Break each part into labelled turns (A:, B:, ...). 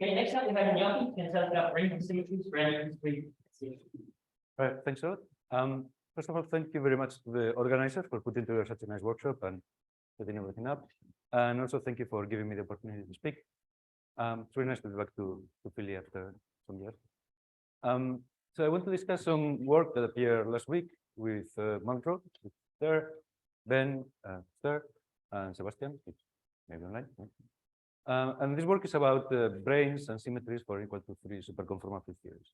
A: Okay, next up we have Iñaki, can tell us about random symmetries, random symmetries.
B: All right, thanks a lot. First of all, thank you very much to the organizers for putting together such a nice workshop and setting everything up. And also thank you for giving me the opportunity to speak. It's really nice to be back to Philly after some years. So I want to discuss some work that appeared last week with Montreux, there, Ben, Esther, and Sebastian, maybe online. And this work is about branes and symmetries for equal to 3 superconformal theories.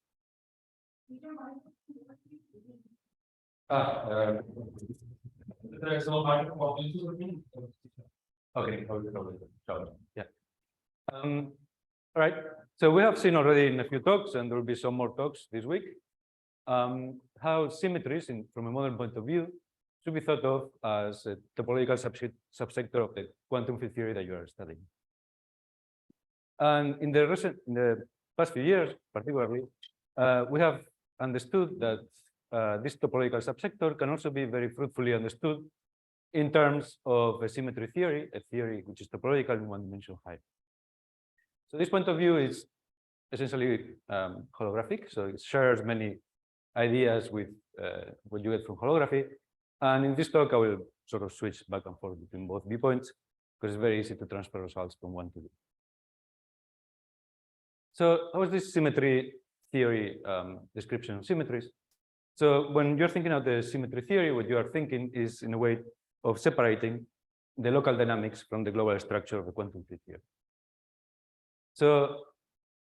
B: Okay. Yeah. All right. So we have seen already in a few talks, and there will be some more talks this week, how symmetries, from a modern point of view, should be thought of as a topological subsector of the quantum field theory that you are studying. And in the past few years, particularly, we have understood that this topological subsector can also be very fruitfully understood in terms of a symmetry theory, a theory which is topological in one dimension height. So this point of view is essentially holographic, so it shares many ideas with what you get from holography. And in this talk, I will sort of switch back and forth between both viewpoints because it's very easy to transfer results from one to the other. So how is this symmetry theory description of symmetries? So when you're thinking of the symmetry theory, what you are thinking is in a way of separating the local dynamics from the global structure of the quantum field theory. So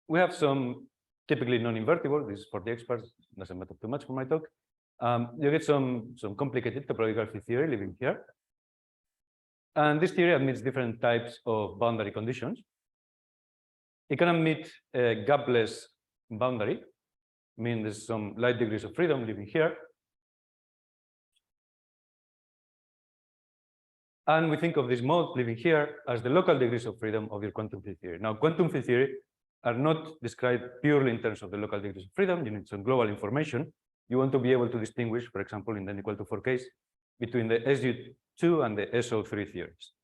B: we have some typically non-invertible. This is for the experts, doesn't matter too much for my talk. You get some complicated topological field theory living here. And this theory admits different types of boundary conditions. It can admit a gapless boundary, meaning there's some light degrees of freedom living here. And we think of this mode living here as the local degrees of freedom of your quantum field theory. Now, quantum field theory are not described purely in terms of the local degrees of freedom. You need some global information. You want to be able to distinguish, for example, in the n = 4 case, between the SU2 and the SO3 theories.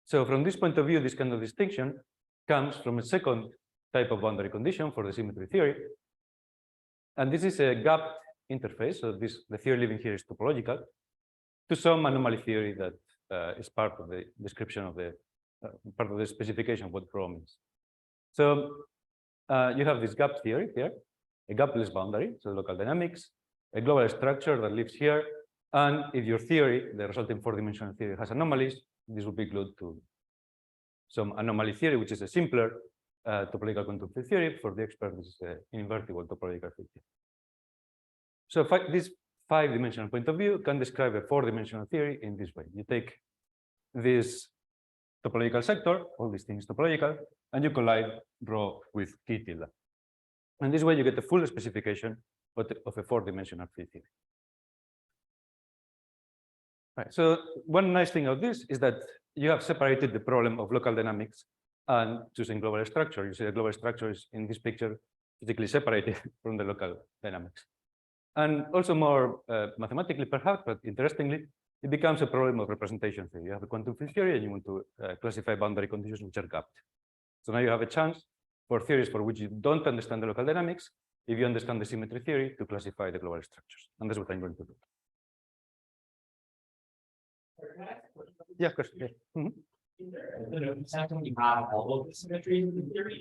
B: So from this point of view, this kind of distinction comes from a second type of boundary condition for the symmetry theory. And this is a gapped interface. So the theory living here is topological to some anomaly theory that is part of the description of the part of the specification of what rho means. So you have this gap theory here, a gapless boundary, so local dynamics, a global structure that lives here, and if your theory, the resulting 4-dimensional theory, has anomalies, this will be glued to some anomaly theory, which is a simpler topological quantum field theory. For the expert, this is an invertible topological field theory. So this 5-dimensional point of view can describe a 4-dimensional theory in this way. You take this topological sector, all these things topological, and you collide rho with K tilde. And this way you get the full specification of a 4-dimensional field theory. Right. So one nice thing of this is that you have separated the problem of local dynamics and choosing global structure. You see the global structure is in this picture physically separated from the local dynamics. And also more mathematically perhaps, but interestingly, it becomes a problem of representation theory. You have a quantum field theory and you want to classify boundary conditions which are gapped. So now you have a chance for theories for which you don't understand the local dynamics, if you understand the symmetry theory, to classify the global structures. And that's what I'm going to do. Yeah, of course. Yeah. Mm-hmm.
A: You have all of the symmetry in the theory.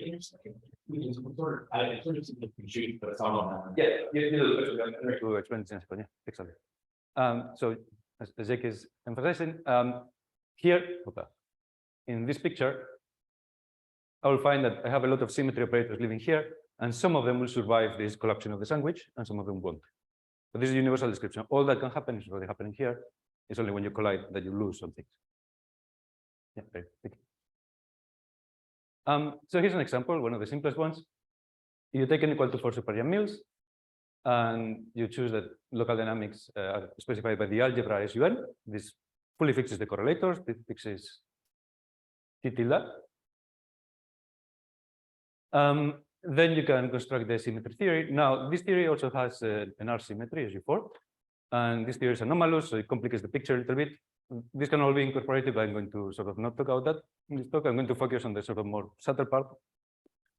A: We can sort of confused, but it's all.
B: Yeah, to explain this in Spanish. Yeah, exactly. So as Jake is emphasizing, here in this picture, I will find that I have a lot of symmetry operators living here, and some of them will survive this collapsing of the sandwich, and some of them won't. But this is a universal description. All that can happen is already happening here. It's only when you collide that you lose something. Yeah, very quick. So here's an example, one of the simplest ones. You take n = 4 super mills, and you choose that local dynamics are specified by the algebra SUN. This fully fixes the correlators. It fixes T tilde. Then you can construct the symmetry theory. Now, this theory also has an R symmetry, SU4. And this theory is anomalous, so it complicates the picture a little bit. This can all be incorporated, but I'm going to sort of not talk about that in this talk. I'm going to focus on the sort of more subtle part,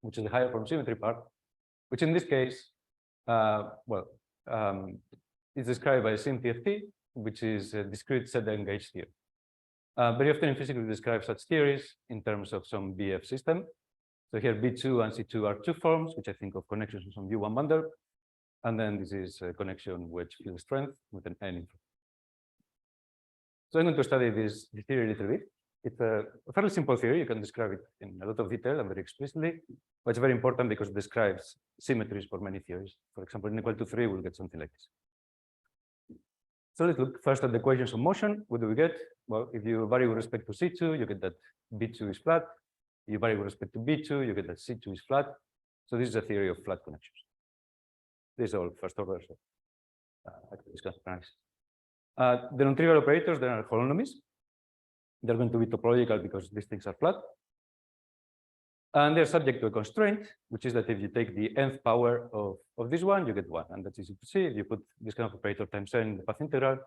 B: which is the higher form symmetry part, which in this case, is described by a SCFT, which is a discrete set-engaged theory. Very often in physics, we describe such theories in terms of some BF system. So here B2 and C2 are two forms, which I think of connections with some U1 bundle. And then this is a connection wedge field strength with an N in front. So I'm going to study this theory a little bit. It's a fairly simple theory. You can describe it in a lot of detail and very explicitly, but it's very important because it describes symmetries for many theories. For example, n equal to 3, we'll get something like this. So let's look first at the equations of motion. What do we get? Well, if you vary with respect to C2, you get that B2 is flat. If you vary with respect to B2, you get that C2 is flat. So this is a theory of flat connections. This is all first order. So I can discuss nice. The non-trivial operators, they are holonomies. They're going to be topological because these things are flat. And they're subject to a constraint, which is that if you take the nth power of this one, you get 1. And that's easy to see. If you put this kind of operator times n in the path integral,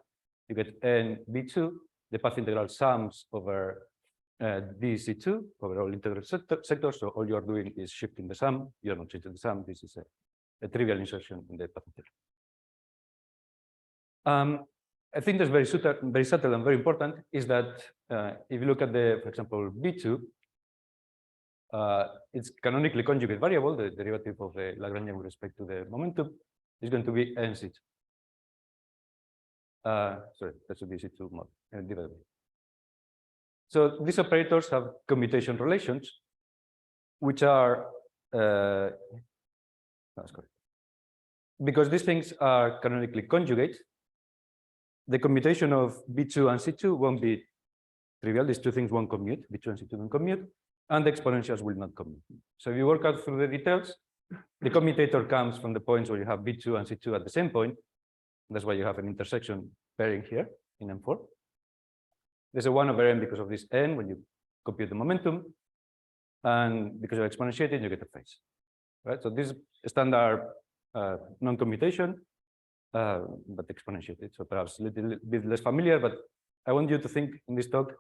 B: you get n b2. The path integral sums over dc2 over all integral sectors. So all you are doing is shifting the sum. You're not changing the sum. This is a trivial insertion in the path integral. I think that's very subtle and very important is that if you look at the, for example, B2, it's canonically conjugate variable, the derivative of the Lagrangian with respect to the momentum is going to be n C2. Sorry, that should be C2 mod divided. So these operators have commutation relations, which are that's correct. Because these things are canonically conjugate, the commutation of B2 and C2 won't be trivial. These two things won't commute. B2 and C2 don't commute, and the exponentials will not commute. So if you work out through the details, the commutator comes from the points where you have B2 and C2 at the same point. That's why you have an intersection pairing here in M4. There's a 1 over n because of this n when you compute the momentum, and because you're exponentiating, you get a phase. Right? So this is standard non-commutation, but exponentiated. So perhaps a little bit less familiar, but I want you to think in this talk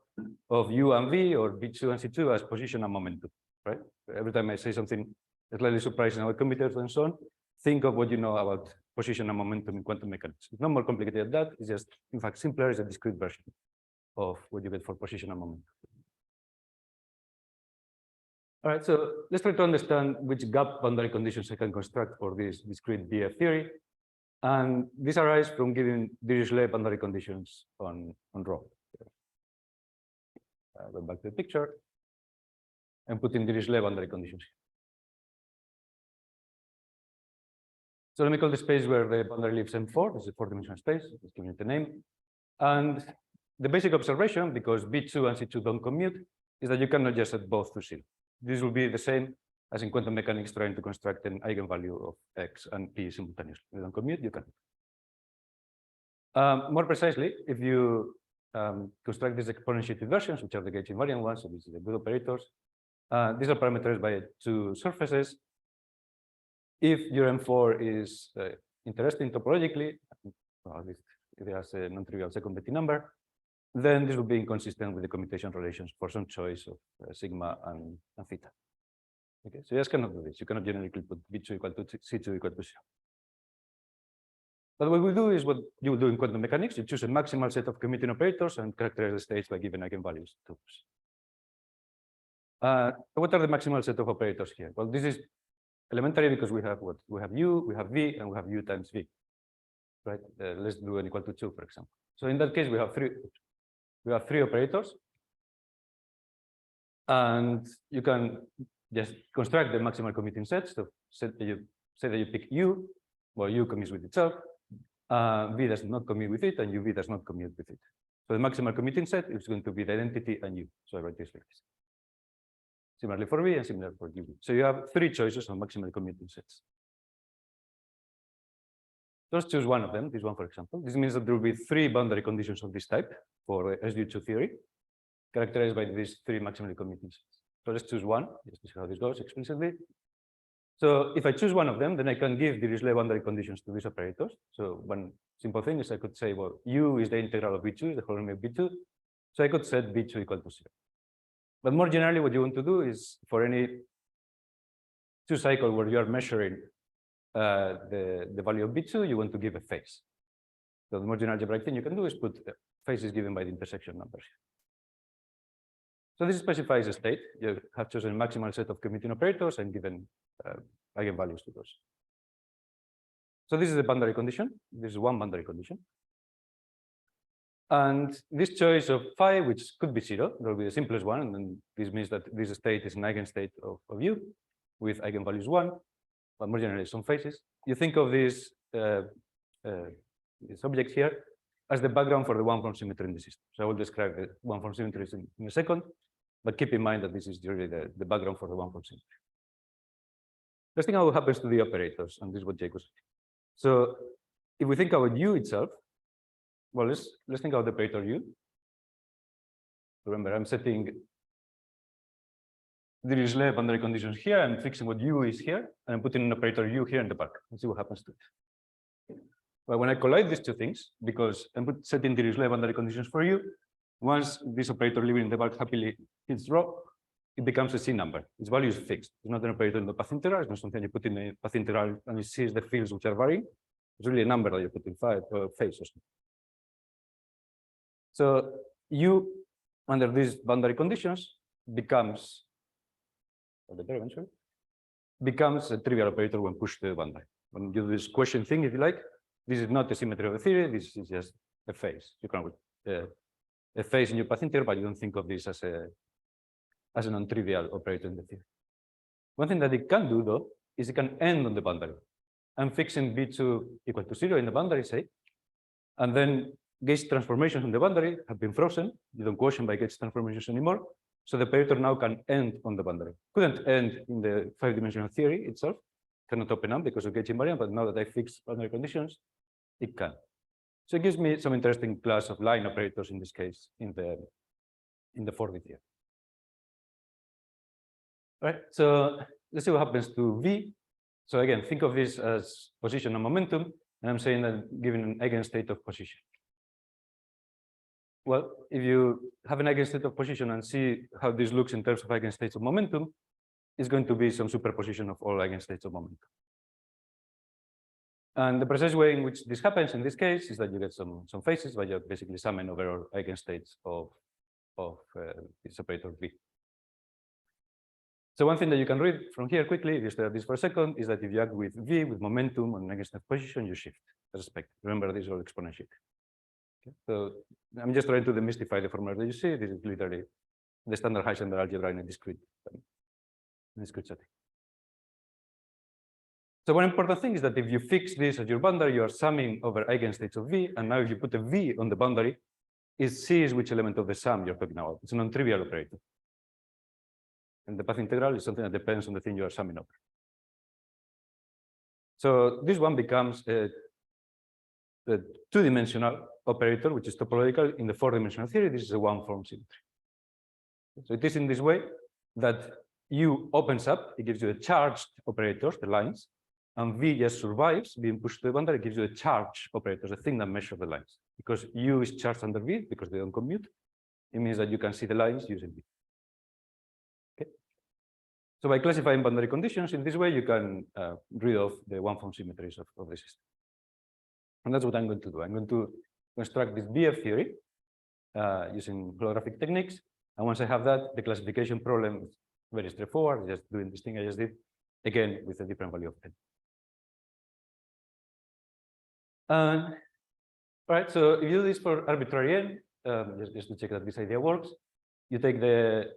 B: of U and V or B2 and C2 as position and momentum, right? Every time I say something slightly surprising about commuters and so on, think of what you know about position and momentum in quantum mechanics. It's not more complicated than that. It's just, in fact, simpler. It's a discrete version of what you get for position and momentum. All right, so let's try to understand which gap boundary conditions I can construct for this discrete BF theory. And this arises from giving Dirichlet boundary conditions on rho. Go back to the picture and put in Dirichlet boundary conditions. So let me call the space where the boundary lives M4. This is a 4-dimensional space. Let's give it a name. And the basic observation, because B2 and C2 don't commute, is that you cannot just set both to 0. This will be the same as in quantum mechanics trying to construct an eigenvalue of X and P simultaneously. You don't commute, you can. More precisely, if you construct these exponentiated versions, which are the gauge invariant ones, so these are the good operators, these are parameterized by two surfaces. If your M4 is interesting topologically, or at least if it has a non-trivial second Betti number, then this will be inconsistent with the commutation relations for some choice of sigma and theta. Okay, so you just cannot do this. You cannot generically put B2 equal to C2 equal to 0. But what we do is what you will do in quantum mechanics. You choose a maximal set of commuting operators and characterize the states by giving eigenvalues to those. What are the maximal set of operators here? Well, this is elementary because we have what? We have U, we have V, and we have U times V. Right? Let's do n equal to 2, for example. So in that case, we have three operators. And you can just construct the maximal commuting sets. So say that you pick U, well, U commutes with itself, V does not commute with it, and UV does not commute with it. So the maximal commuting set is going to be the identity and U. So I write this like this. Similarly for V and similar for UV. So you have three choices on maximal commuting sets. Just choose one of them, this one, for example. This means that there will be three boundary conditions of this type for SU2 theory, characterized by these three maximally commuting sets. So let's choose one, just to see how this goes explicitly. So if I choose one of them, then I can give Dirichlet boundary conditions to these operators. So one simple thing is I could say, well, U is the integral of B2, is the holonomy of B2. So I could set B2 equal to 0. But more generally, what you want to do is for any two cycle where you are measuring the value of B2, you want to give a phase. So the more general algebraic thing you can do is put phases given by the intersection numbers. So this specifies a state. You have chosen a maximal set of commuting operators and given eigenvalues to those. So this is the boundary condition. This is one boundary condition. And this choice of phi, which could be 0, will be the simplest one. And then this means that this state is an eigenstate of U with eigenvalues 1, but more generally some phases. You think of this object here as the background for the one-form symmetry in the system. So I will describe the one-form symmetries in a second, but keep in mind that this is really the background for the one-form symmetry. Let's think what happens to the operators, and this is what Jake was saying. So if we think about U itself, well, let's think about the operator U. Remember, I'm setting Dirichlet boundary conditions here. I'm fixing what U is here, and I'm putting an operator U here in the back. Let's see what happens to it. But when I collide these two things, because I'm setting Dirichlet boundary conditions for U, once this operator living in the back happily hits draw, it becomes a C number. Its value is fixed. It's not an operator in the path integral. It's not something you put in a path integral and it sees the fields which are varying. It's really a number that you put in phase or something. So U, under these boundary conditions, becomes a trivial operator when pushed to the boundary. When you do this question thing, if you like, this is not a symmetry of the theory. This is just a phase. You can a phase in your path integral, but you don't think of this as a non-trivial operator in the theory. One thing that it can do, though, is it can end on the boundary. I'm fixing B2 equal to 0 in the boundary, say, and then gauge transformations on the boundary have been frozen. You don't quotient by gauge transformations anymore. So the operator now can end on the boundary. Couldn't end in the 5-dimensional theory itself. Cannot open up because of gauge invariant, but now that I fix boundary conditions, it can. So it gives me some interesting class of line operators in this case in the 4D theory. All right, so let's see what happens to V. So again, think of this as position and momentum, and I'm saying that given an eigenstate of position. Well, if you have an eigenstate of position and see how this looks in terms of eigenstates of momentum, it's going to be some superposition of all eigenstates of momentum. And the precise way in which this happens in this case is that you get some phases, but you're basically summing over all eigenstates of this operator V. So one thing that you can read from here quickly, if you stay at this for a second, is that if you act with V, with momentum on an eigenstate position, you shift respect. Remember, this is all exponential. Okay. So I'm just trying to demystify the formula that you see. This is literally the standard Heisenberg algebra in a discrete setting. So one important thing is that if you fix this as your boundary, you are summing over eigenstates of V, and now if you put a V on the boundary, it sees which element of the sum you're talking about. It's a non-trivial operator. And the path integral is something that depends on the thing you are summing over. So this one becomes a two-dimensional operator, which is topological in the 4-dimensional theory. This is a one-form symmetry. So it is in this way that U opens up, it gives you the charged operators, the lines, and V just survives being pushed to the boundary, it gives you the charge operators, the thing that measure the lines. Because U is charged under V, because they don't commute, it means that you can see the lines using V. Okay. So by classifying boundary conditions in this way, you can rid of the one-form symmetries of the system. And that's what I'm going to do. I'm going to construct this BF theory using holographic techniques. And once I have that, the classification problem is very straightforward, just doing this thing I just did, again, with a different value of n. All right, so if you do this for arbitrary n, just to check that this idea works, you take the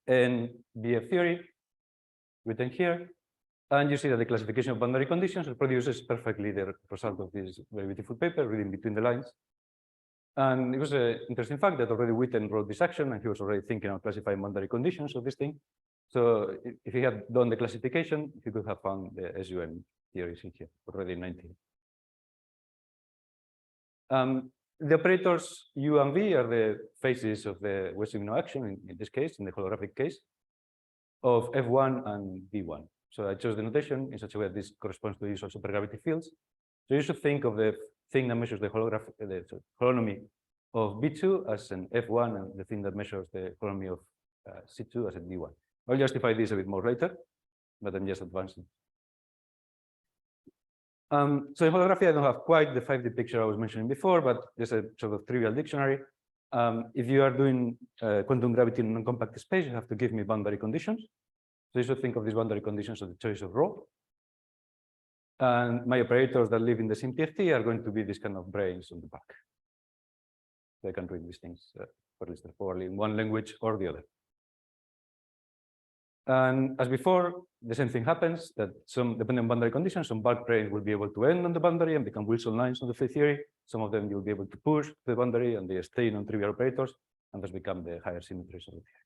B: n BF theory, written here, and you see that the classification of boundary conditions reproduces perfectly the result of this very beautiful paper, reading between the lines. And it was an interesting fact that already Witten wrote this action, and he was already thinking of classifying boundary conditions of this thing. So if he had done the classification, he could have found the SUN theories in here already in 19. The operators U and V are the phases of the West-Sigma action, in this case, in the holographic case, of F1 and V1. So I chose the notation in such a way that this corresponds to the usual supergravity fields. So you should think of the thing that measures the holonomy of B2 as an F1 and the thing that measures the holonomy of C2 as a D1. I'll justify this a bit more later. but I'm just advancing. So in holography, I don't have quite the 5D picture I was mentioning before, but just a sort of trivial dictionary. If you are doing quantum gravity in a non-compact space, you have to give me boundary conditions. So you should think of these boundary conditions as the choice of rho. And my operators that live in the SymTFT are going to be this kind of brains on the back. So I can read these things fairly straightforwardly in one language or the other. And as before, the same thing happens, that some, depending on boundary conditions, some bulk brains will be able to end on the boundary and become Wilson lines on the field theory. Some of them you'll be able to push to the boundary and they stay in non-trivial operators and thus become the higher symmetries of the theory.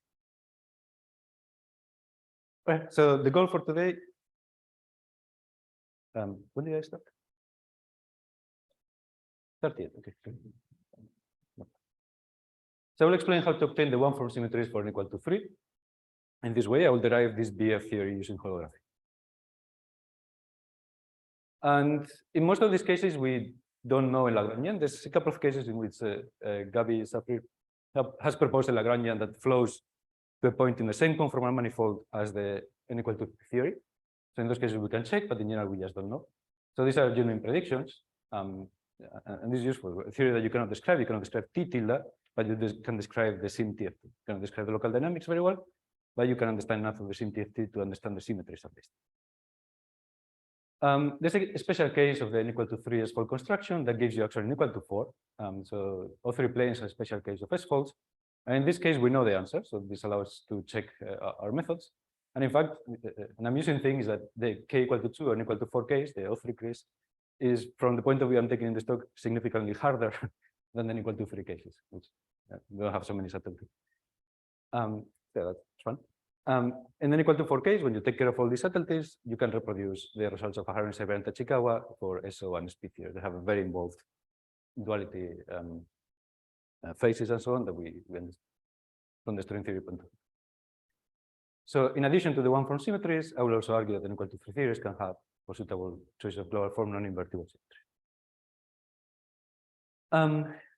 B: Right, so the goal for today, when did I start? 30th, okay. So I will explain how to obtain the one-form symmetries for n equal to 3. In this way, I will derive this BF theory using holography. And in most of these cases, we don't know a Lagrangian. There's a couple of cases in which Gabi Safir has proposed a Lagrangian that flows to a point in the same conformal manifold as the n equal to 3 theory. So in those cases, we can check, but in general, we just don't know. So these are genuine predictions. And this is useful. A theory that you cannot describe T tilde, but you can describe the SymTFT. You cannot describe the local dynamics very well, but you can understand enough of the SymTFT to understand the symmetries at least. There's a special case of the n equal to 3 S-fold construction that gives you actually n equal to 4. So O3 planes are a special case of S-folds. And in this case, we know the answer. So this allows us to check our methods. And in fact, an amusing thing is that the k equal to 2 or n equal to 4 case, the O3 case, is from the point of view I'm taking in the stock significantly harder than the n equal to 3 cases, which don't have so many subtleties. Yeah, that's fun. In the n equal to 4 case, when you take care of all these subtleties, you can reproduce the results of Harari, Sever, and Tachikawa for SO and SP theory. They have a very involved duality phases and so on that we understand from the string theory point of view. So in addition to the one-form symmetries, I will also argue that n equal to 3 theories can have a suitable choice of global form non-invertible symmetry.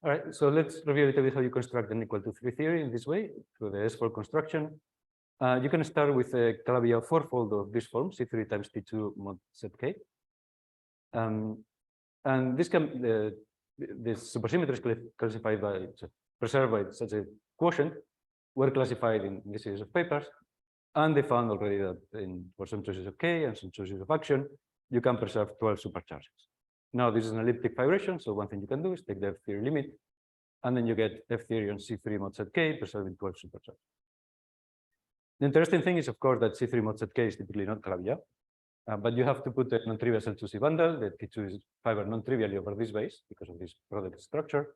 B: All right, so let's review a little bit how you construct the n equal to 3 theory in this way through the S-fold construction. You can start with a Calabi-Yau fourfold of this form, C3 times T2 mod ZK. And this can the supersymmetries classified by preserved by such a quotient were classified in this series of papers, and they found already that for some choices of K and some choices of action, you can preserve 12 supercharges. Now this is an elliptic fibration, so one thing you can do is take the F theory limit, and then you get F theory on C3 mod ZK preserving 12 supercharges. The interesting thing is, of course, that C3 mod ZK is typically not Calabi-Yau, but you have to put a non-trivial L2C bundle. The T2 is fiber non-trivially over this base because of this product structure.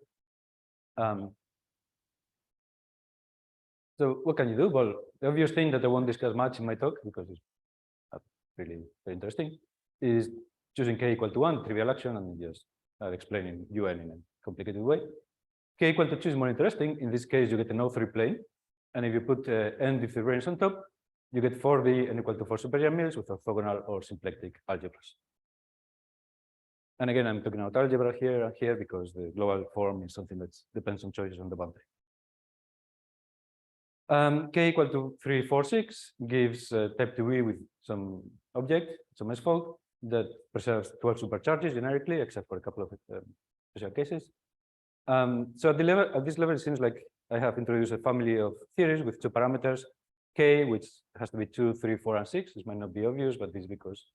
B: So what can you do? Well, the obvious thing that I won't discuss much in my talk because it's really very interesting is choosing K equal to 1, trivial action, and just explaining UN in a complicated way. K equal to 2 is more interesting. In this case, you get an O3 plane. And if you put n differentials on top, you get 4D n equal to 4 supergeometries with orthogonal or symplectic algebras. And again, I'm talking about algebra here and here because the global form is something that depends on choices on the boundary. K equal to 3, 4, 6 gives type 2E with some object, some S-fold that preserves 12 supercharges generically, except for a couple of special cases. So at this level, it seems like I have introduced a family of theories with 2 parameters, K, which has to be 2, 3, 4, and 6. This might not be obvious, but this is because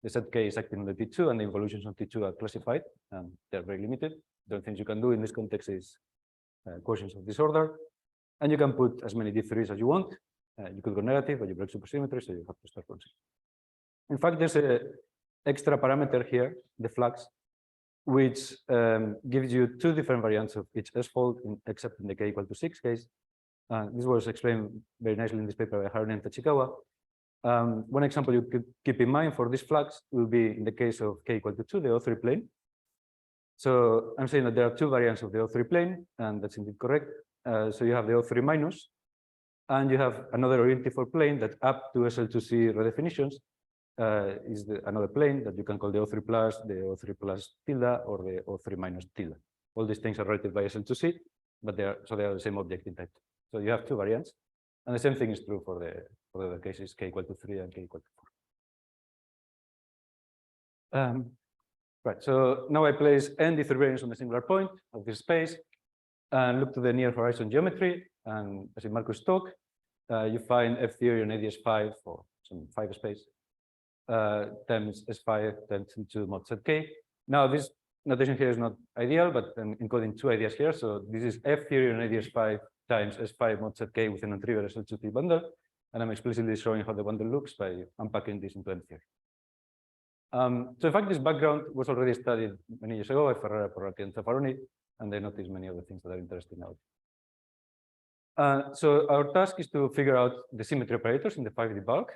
B: the set K is acting on the T2 and the evolutions on T2 are classified and they're very limited. The only things you can do in this context is quotients of this order. And you can put as many D3s as you want. You could go negative, but you break supersymmetry, so you have to start from 6. In fact, there's an extra parameter here, the flux, which gives you 2 different variants of each S-fold, except in the K equal to 6 case. This was explained very nicely in this paper by Harari and Tachikawa. One example you could keep in mind for this flux will be in the case of K equal to 2, the O3 plane. So I'm saying that there are 2 variants of the O3 plane, and that's indeed correct. So you have the O3 minus, and you have another orientifor plane that up to SL2C redefinitions is another plane that you can call the O3 plus, the O3 plus tilde, or the O3 minus tilde. All these things are related by SL2C, but they are the same object in type 2. So you have 2 variants, and the same thing is true for the other cases, K equal to 3 and K equal to Right, so now I place n d3 branes on a singular point of this space and look to the near horizon geometry. And as in Marcus' talk, you find F theory on ADS5 for some 5 space times S5 times 2 mod ZK. Now, this notation here is not ideal, but I'm encoding 2 ideas here. So this is F theory on ADS5 times S5 mod ZK with a non-trivial SL2T bundle. And I'm explicitly showing how the bundle looks by unpacking this into M theory. So in fact, this background was already studied many years ago by Ferrara, Porrati, and Zaffaroni, and I noticed many other things that are interesting now. So our task is to figure out the symmetry operators in the 5D bulk.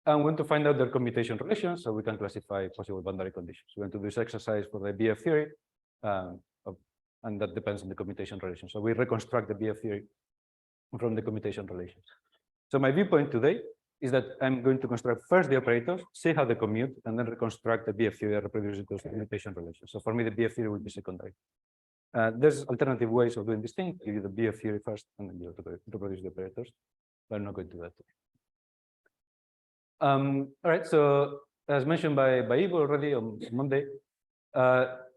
B: And we want to find out their commutation relations so we can classify possible boundary conditions. We want to do this exercise for the BF theory, and that depends on the commutation relation. So we reconstruct the BF theory from the commutation relations. So my viewpoint today is that I'm going to construct first the operators, see how they commute, and then reconstruct the BF theory that reproduces those commutation relations. So for me, the BF theory will be secondary. There's alternative ways of doing this thing. Give you the BF theory first, and then you reproduce the operators. But I'm not going to do that today. All right, so as mentioned by Ivo already on Monday,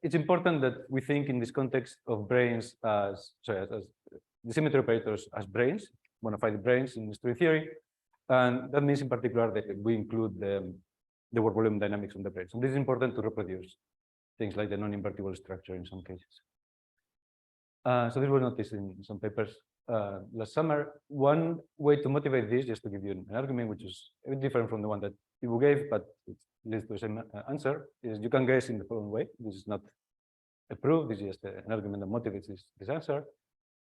B: it's important that we think in this context of branes as the symmetry operators as branes, bona fide branes in string theory. And that means in particular that we include the work volume dynamics on the branes. And this is important to reproduce things like the non-invertible structure in some cases. So this was noticed in some papers last summer. One way to motivate this, just to give you an argument, which is a bit different from the one that Ivo gave, but it leads to the same answer, is you can guess in the following way. This is not a proof, this is just an argument that motivates this answer,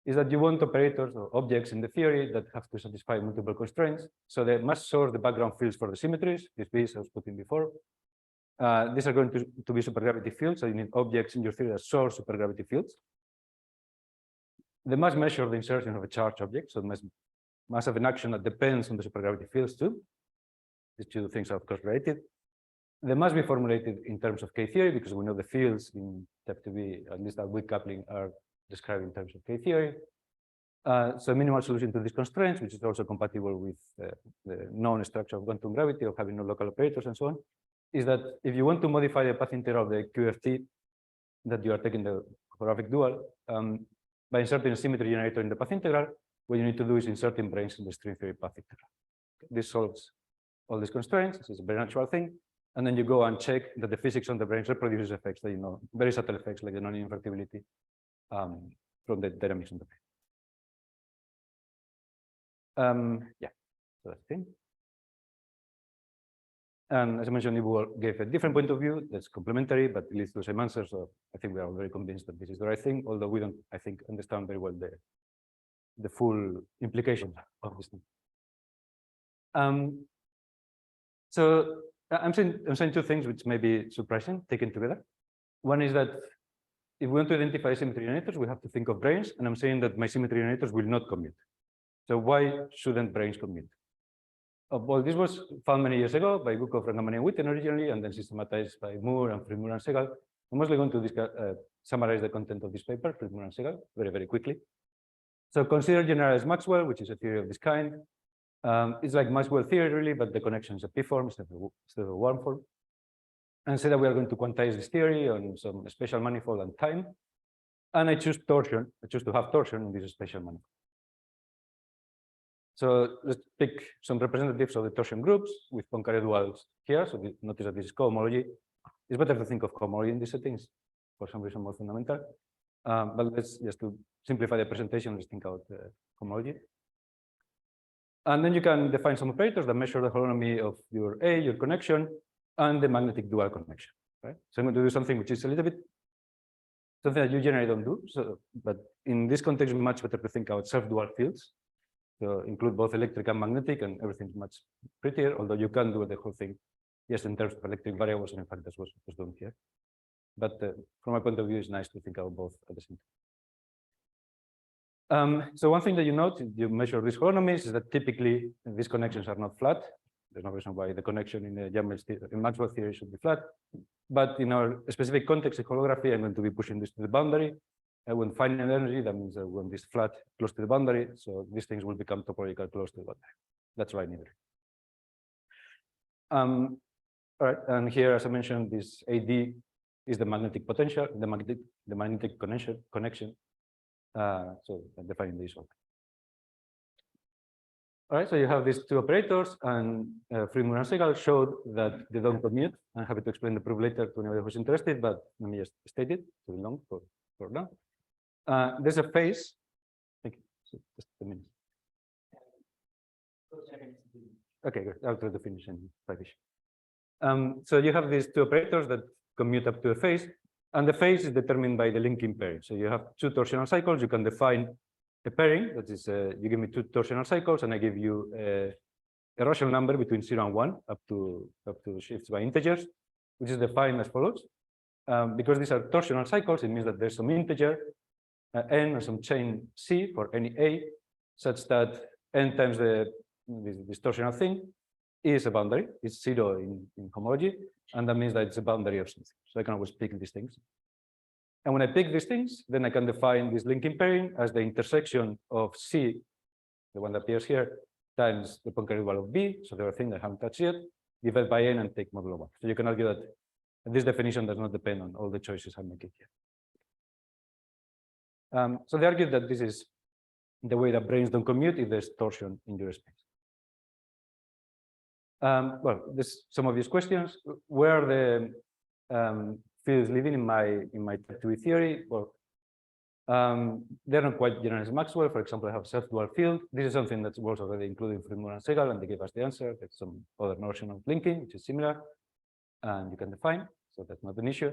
B: is that you want operators or objects in the theory that have to satisfy multiple constraints. So they must source the background fields for the symmetries, this piece I was putting before. These are going to be supergravity fields, so you need objects in your theory that source supergravity fields. They must measure the insertion of a charged object, so it must have an action that depends on the supergravity fields too. These two things are of course related. They must be formulated in terms of K theory because we know the fields in TEP2B, at least that weak coupling, are described in terms of K theory. So minimal solution to these constraints, which is also compatible with the known structure of quantum gravity of having no local operators and so on, is that if you want to modify the path integral of the QFT that you are taking the holographic dual, by inserting a symmetry generator in the path integral, what you need to do is inserting branes in the string theory path integral. This solves all these constraints. This is a very natural thing. And then you go and check that the physics on the branes reproduces effects that you know, very subtle effects like the non-invertibility from the dynamics on the brain. Yeah, so that's the thing. And as I mentioned, Ivo gave a different point of view that's complementary, but it leads to the same answer. So I think we are very convinced that this is the right thing, although we don't, I think, understand very well the full implications of this thing. So I'm saying two things which may be surprising taken together. One is that if we want to identify symmetry generators, we have to think of branes, and I'm saying that my symmetry generators will not commute. So why shouldn't branes commute? Well, this was found many years ago by Gukov, Rangamani, and Witten originally, and then systematized by Moore and Friedmüller and Segal. I'm mostly going to discuss, summarize the content of this paper, Friedmüller and Segal, very, very quickly. So consider generalized Maxwell, which is a theory of this kind. It's like Maxwell theory, really, but the connection is a P-form instead of a one form. And say that we are going to quantize this theory on some spatial manifold and time. And I choose torsion. I choose to have torsion in this spatial manifold. So let's pick some representatives of the torsion groups with Poincare duals here. So notice that this is cohomology. It's better to think of cohomology in these settings, for some reason more fundamental. But let's just to simplify the presentation, let's think about cohomology. And then you can define some operators that measure the holonomy of your A, your connection, and the magnetic dual connection. Right? So I'm going to do something which is a little bit something that you generally don't do. So, but in this context, it's much better to think about self-dual fields. So include both electric and magnetic, and everything's much prettier, although you can do the whole thing, yes, in terms of electric variables, and in fact, that's what was done here. But from my point of view, it's nice to think about both at the same time. So one thing that you note, you measure these holonomies, is that typically these connections are not flat. There's no reason why the connection in the Maxwell theory should be flat. But in our specific context in holography, I'm going to be pushing this to the boundary. I want finite energy, that means I want this flat close to the boundary. So these things will become topological close to the boundary. That's right, neither. All right, and here, as I mentioned, this AD is the magnetic potential, the magnetic connection. So I'm defining this one. All right, so you have these two operators, and Friedman and Segal showed that they don't commute. I'm happy to explain the proof later to anyone who's interested, but let me just state it. Too long for now. There's a phase. Thank you. So just a minute. Okay, good. I'll try to finish in 5-ish. So you have these two operators that commute up to a phase, and the phase is determined by the linking pairing. So you have two torsional cycles. You can define a pairing, that is, you give me two torsional cycles, and I give you a rational number between 0 and 1 up to shifts by integers, which is defined as follows. Because these are torsional cycles, it means that there's some integer n or some chain C for any A, such that n times this torsional thing is a boundary. It's 0 in homology, and that means that it's a boundary of something. So I can always pick these things. And when I pick these things, then I can define this linking pairing as the intersection of C, the one that appears here, times the Poincare value of B, so the other thing I haven't touched yet, divided by n and take modulo 1. So you can argue that this definition does not depend on all the choices I'm making here. So they argue that this is the way that branes don't commute if there's torsion in your space. Well, there's some of these questions. Where are the fields living in my type 2 theory? Well, they're not quite generalized Maxwell. For example, I have self-dual field. This is something that was already included in Friedman and Segal, and they gave us the answer. There's some other notion of linking, which is similar, and you can define, so that's not an issue.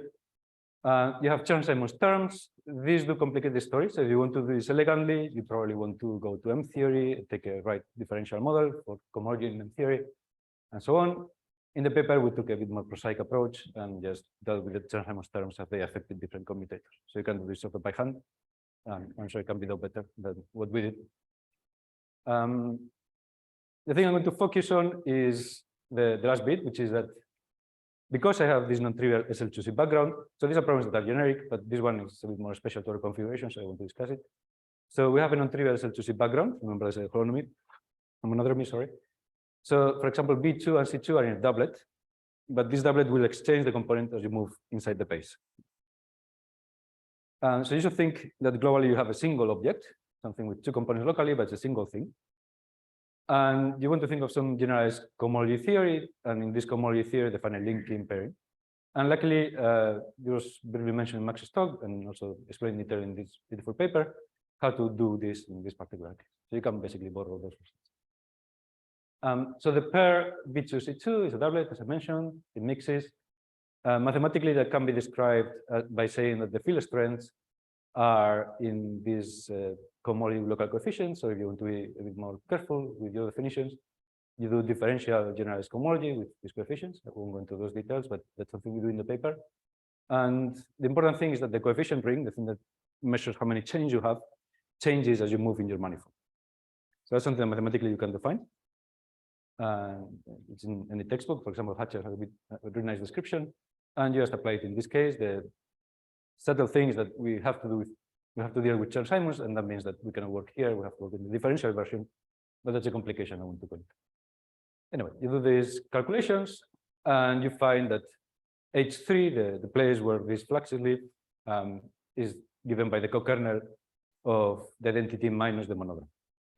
B: You have Chern-Simons terms. These do complicate the story. So if you want to do this elegantly, you probably want to go to M theory, take a right differential model for cohomology in M theory, and so on. In the paper, we took a bit more prosaic approach and just dealt with the Chern-Simons terms as they affected different commutators. So you can do this sort of by hand. I'm sure it can be done better than what we did. The thing I'm going to focus on is the last bit, which is that because I have this non-trivial SL2C background, so these are problems that are generic, but this one is a bit more special to our configuration, so I want to discuss it. So we have a non-trivial SL2C background. Remember, as a monodromy, sorry. So, for example, B2 and C2 are in a doublet, but this doublet will exchange the component as you move inside the base. So you should think that globally you have a single object, something with two components locally, but it's a single thing. And you want to think of some generalized cohomology theory, and in this cohomology theory, define a linking pairing. And luckily, it was briefly mentioned in Max's talk, and also explained later in this beautiful paper, how to do this in this particular case. So you can basically borrow those results. So the pair B2C2 is a doublet, as I mentioned. It mixes. Mathematically, that can be described by saying that the field strengths are in this cohomology local coefficients. So if you want to be a bit more careful with your definitions, you do differential generalized cohomology with these coefficients. I won't go into those details, but that's something we do in the paper. And the important thing is that the coefficient ring, the thing that measures how many chains you have, changes as you move in your manifold. So that's something that mathematically you can define. It's in the textbook. For example, Hatcher has a very nice description, and you just apply it in this case. The subtle thing is that we have to deal with Chern-Simons, and that means that we cannot work here. We have to work in the differential version, but that's a complication I want to go into. Anyway, you do these calculations, and you find that H3, the place where this fluxes live, is given by the co-kernel of the identity minus the monogram.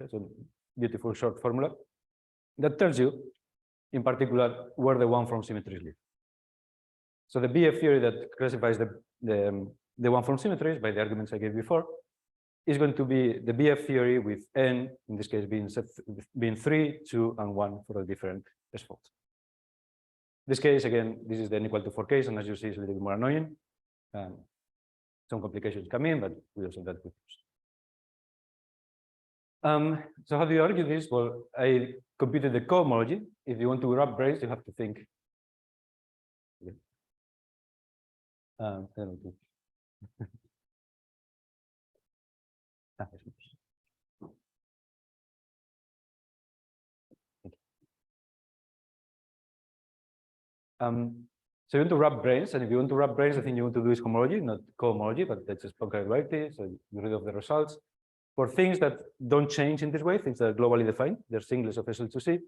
B: Okay, so beautiful short formula that tells you, in particular, where the one-form symmetries live. So the BF theory that classifies the one-form symmetries by the arguments I gave before is going to be the BF theory with n, in this case being 3, 2, and 1 for the different S-folds. This case, again, this is the n equal to 4 case, and as you see, it's a little bit more annoying. Some complications come in, but we also dealt with those. So how do you argue this? Well, I computed the cohomology. If you want to wrap branes, you have to think. Okay. So you want to wrap branes, and if you want to wrap branes, the thing you want to do is homology, not cohomology, but that's just Poincare duality. So you get rid of the results. For things that don't change in this way, things that are globally defined, they're singlets of SL2C.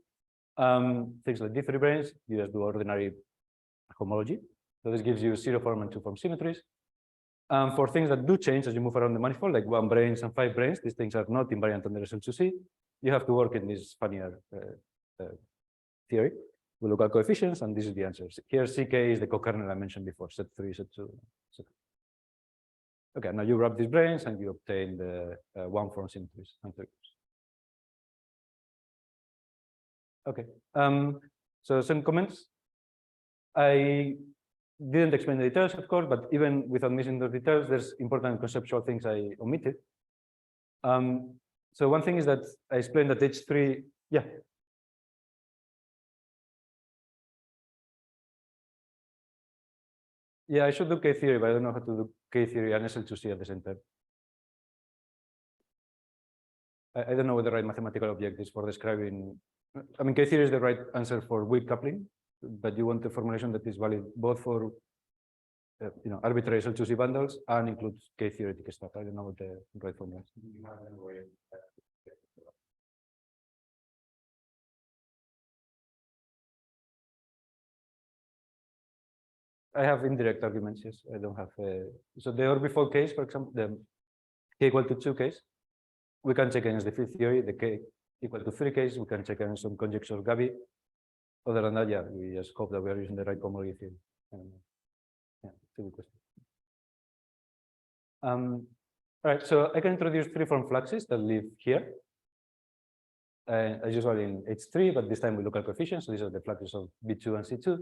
B: Things like D3 branes, you just do ordinary homology. So this gives you 0 form and 2 form symmetries. For things that do change as you move around the manifold, like 1 branes and 5 branes, these things are not invariant on the SL2C. You have to work in this funnier theory with local coefficients, and this is the answer. Here, CK is the cokernel I mentioned before, set 3, set 2, set 3. Okay, now you wrap these branes and you obtain the 1 form symmetries. Okay, so some comments. I didn't explain the details, of course, but even without missing those details, there's important conceptual things I omitted. So one thing is that I explained that H3, yeah. Yeah, I should do K-theory, but I don't know how to do K-theory and SL2C at the same time. I don't know what the right mathematical object is for describing. I mean, K-theory is the right answer for weak coupling, but you want a formulation that is valid both for arbitrary SL2C bundles and includes K-theoretic stuff. I don't know what the right formula is. I have indirect arguments, yes. I don't have. So the orbifold case, for example, the K equal to 2 case, we can check against the field theory. The K equal to 3 case, we can check against some conjecture of Gabi. Other than that, yeah, we just hope that we are using the right homology theory. Yeah, it's a good question. All right, so I can introduce 3 form fluxes that live here. As usual in H3, but this time we look at coefficients. So these are the fluxes of B2 and C2.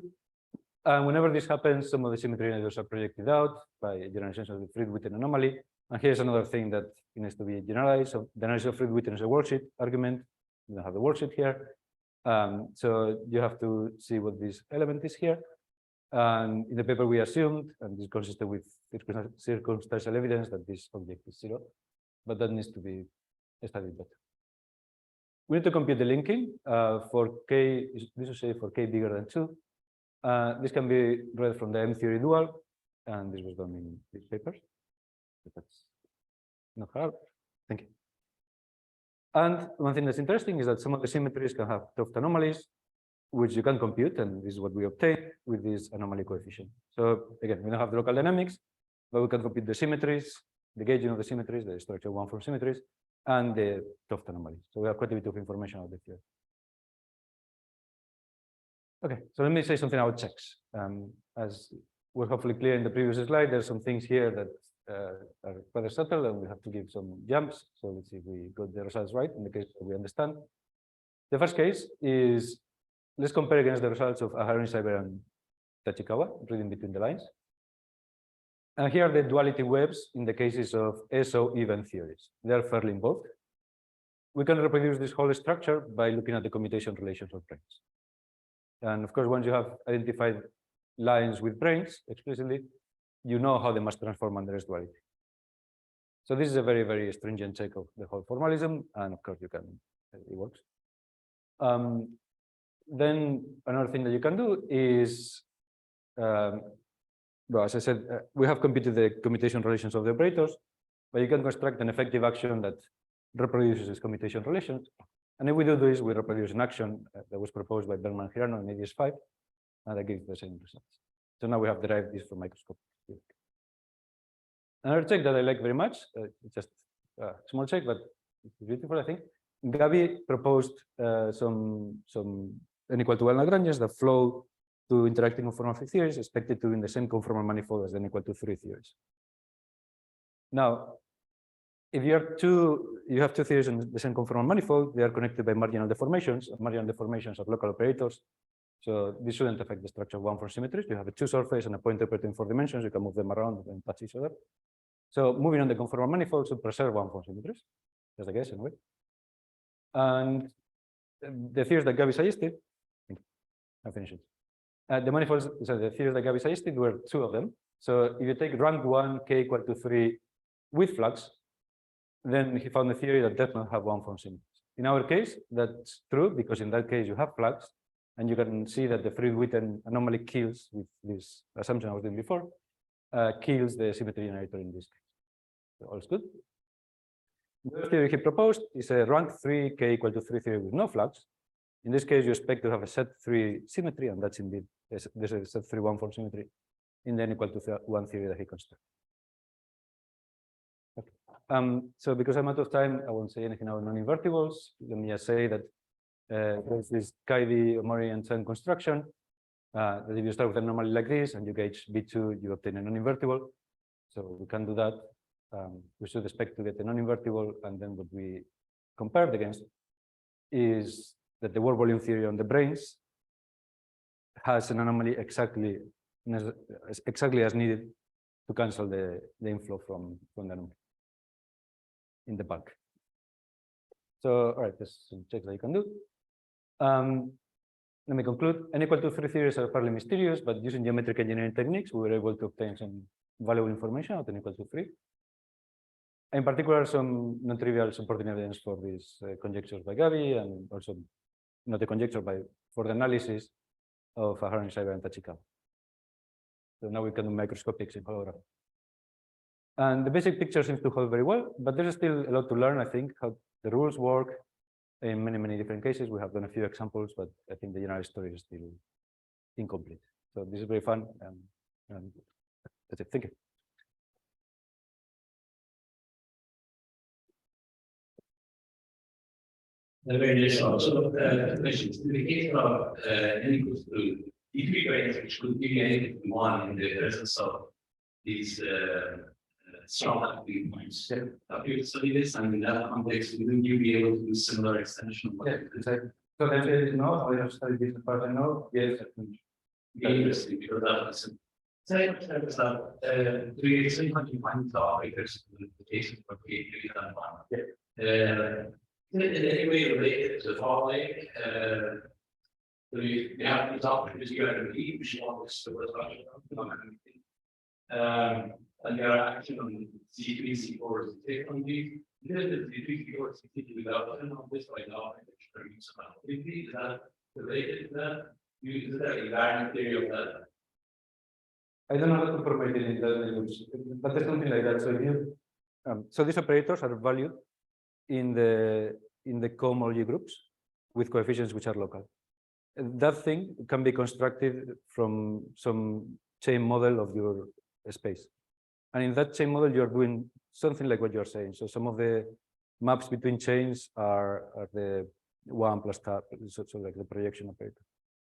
B: And whenever this happens, some of the symmetry networks are projected out by generalization of the Fried-Witten anomaly. And here's another thing that needs to be generalized. So the analysis of Fried-Witten is a worksheet argument. We don't have the worksheet here. So you have to see what this element is here. And in the paper, we assumed, and this consistent with circumstantial evidence, that this object is 0. But that needs to be studied better. We need to compute the linking for K, this is say for K bigger than 2. This can be read from the M-theory dual, and this was done in these papers. But that's not hard. Thank you. And one thing that's interesting is that some of the symmetries can have Hooft anomalies, which you can compute, and this is what we obtain with this anomaly coefficient. So again, we don't have the local dynamics, but we can compute the symmetries, the gauging of the symmetries, the structure 1 form symmetries, and the Hooft anomalies. So we have quite a bit of information about the theory. Okay, so let me say something about checks. As was hopefully clear in the previous slide, there's some things here that are rather subtle, and we have to give some jumps. So let's see if we got the results right in the case that we understand. The first case is, let's compare against the results of Aharoni, Cyber, and Tachikawa, reading between the lines. And here are the duality webs in the cases of SO even theories. They are fairly involved. We can reproduce this whole structure by looking at the commutation relations of branes. And of course, once you have identified lines with branes explicitly, you know how they must transform under S duality. So this is a very, very stringent check of the whole formalism, and of course you can, it works. Then another thing that you can do is, well, as I said, we have computed the commutation relations of the operators, but you can construct an effective action that reproduces these commutation relations. And if we do this, we reproduce an action that was proposed by Berman and Hirano in ADS5, and that gives the same results. So now we have derived this from microscope. Another check that I like very much, it's just a small check, but it's beautiful, I think. Gabi proposed some n equal to L Lagranges that flow to interacting conformal theories expected to be in the same conformal manifold as the n equal to 3 theories. Now, if you have two theories in the same conformal manifold, they are connected by marginal deformations. Marginal deformations are local operators. So this shouldn't affect the structure of 1 form symmetries. You have a 2 surface and a point operator in 4 dimensions. You can move them around and touch each other. So moving on the conformal manifold should preserve 1 form symmetries. That's the case anyway. And the theories that Gabi suggested, I'm finishing. The manifolds, so the theories that Gabi suggested were 2 of them. So if you take rank 1, K equal to 3 with flux, then he found a theory that does not have 1 form symmetries. In our case, that's true because in that case you have flux, and you can see that the Fried-Witten anomaly kills, with this assumption I was doing before, kills the symmetry generator in this case. So all is good. The theory he proposed is a rank 3 K equal to 3 theory with no flux. In this case, you expect to have a set 3 symmetry, and that's indeed there's a set 3 one-fold symmetry in the n equal to 1 theory that he constructed. Okay. So because I'm out of time, I won't say anything about non-invertibles. Let me just say that there's this Kaidi, Omori, and Chen construction that if you start with an anomaly like this and you gauge B2, you obtain a non-invertible. So we can do that. We should expect to get a non-invertible, and then what we compared against is that the world volume theory on the branes has an anomaly exactly as needed to cancel the inflow from the anomaly in the bulk. So, all right, there's some checks that you can do. Let me conclude. N equal to 3 theories are fairly mysterious, but using geometric engineering techniques, we were able to obtain some valuable information at n equal to 3. In particular, some non-trivial supporting evidence for these conjectures by Gabi, and also not the conjecture, but for the analysis of a harmonic cyber and Tachikawa. So now we can do microscopics in holography. And the basic picture seems to hold very well, but there's still a lot to learn, I think, how the rules work in many, many different cases. We have done a few examples, but I think the general story is still incomplete. So this is very fun, and that's it. Thank you.
A: Very nice. Also, questions. In the case of n equals to D3 branes, which could be anything we want in the presence of these strong active points. If you study this, and in that context, wouldn't you be able to do similar extension?
B: Yeah, exactly. So that's it. No, I have studied this part. I know. Yes, I think.
A: Interesting, because that was do you explain how you find the operators in the case of creativity and one? Yeah. In any way related to the following, you have these operators you have to keep, which you want this to work and your action on C3, C4, C6 on these. Because the C3, C4, C6 without this right now, is that related to that? Is there a variant theory of that?
B: I don't know how to formulate it in that, but there's something like that. So if you, so these operators are valued in the cohomology groups with coefficients which are local. That thing can be constructed from some chain model of your space. And in that chain model, you're doing something like what you're saying. So some of the maps between chains are the 1 plus tab, so like the projection operator.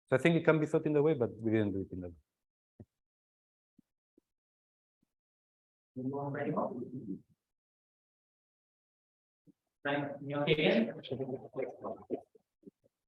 B: So I think it can be thought in the way, but we didn't do it in that way.
A: Right, Iñaki again?